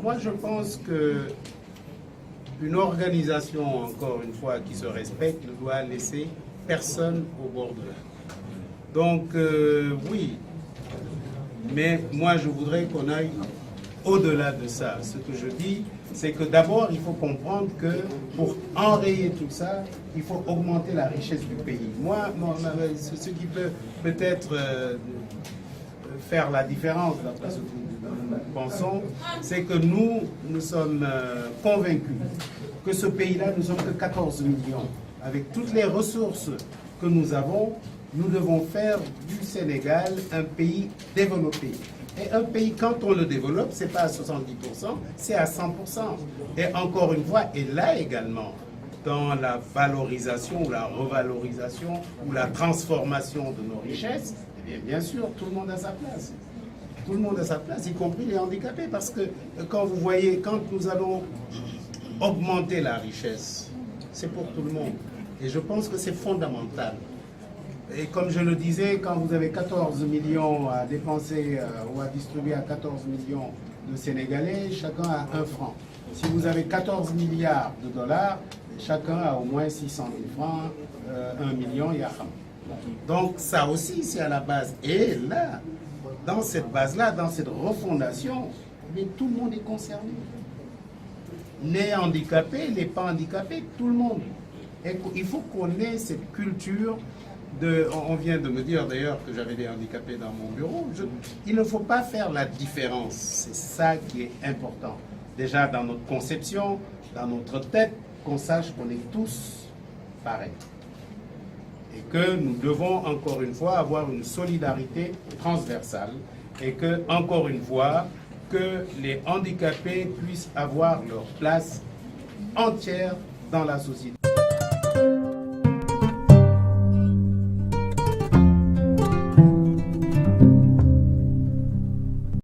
moi, je pense que une organisation, encore une fois, qui se respecte, ne doit laisser personne au bord de la. Donc, oui. Mais moi, je voudrais qu'on aille au-delà de ça. Ce que je dis, c'est que d'abord, il faut comprendre que pour enrayer tout ça, il faut augmenter la richesse du pays. Moi, ce qui peut peut-être faire la différence, d'après ce que nous pensons, c'est que nous sommes convaincus que ce pays-là, nous sommes que 14 millions. Avec toutes les ressources que nous avons, nous devons faire du Sénégal un pays développé. Et un pays, quand on le développe, ce n'est pas à 70%, c'est à 100%. Et encore une fois, et là également, dans la valorisation ou la revalorisation ou la transformation de nos richesses, eh bien sûr, tout le monde a sa place. Tout le monde a sa place, y compris les handicapés. Parce que quand vous voyez, quand nous allons augmenter la richesse, c'est pour tout le monde. Et je pense que c'est fondamental. Et comme je le disais, quand vous avez 14 millions à dépenser ou à distribuer à 14 millions de Sénégalais, chacun a 1 franc. Si vous avez 14 milliards de dollars, chacun a au moins 600 000 francs, 1 million yaham. Donc ça aussi, c'est à la base. Et là, dans cette base-là, dans cette refondation, mais tout le monde est concerné. Les handicapés, les pas handicapés, tout le monde. Et il faut qu'on ait cette culture on vient de me dire d'ailleurs que j'avais des handicapés dans mon bureau. Il ne faut pas faire la différence. C'est ça qui est important. Déjà dans notre conception, dans notre tête, qu'on sache qu'on est tous pareils. Et que nous devons encore une fois avoir une solidarité transversale. Et que, encore une fois, que les handicapés puissent avoir leur place entière dans la société.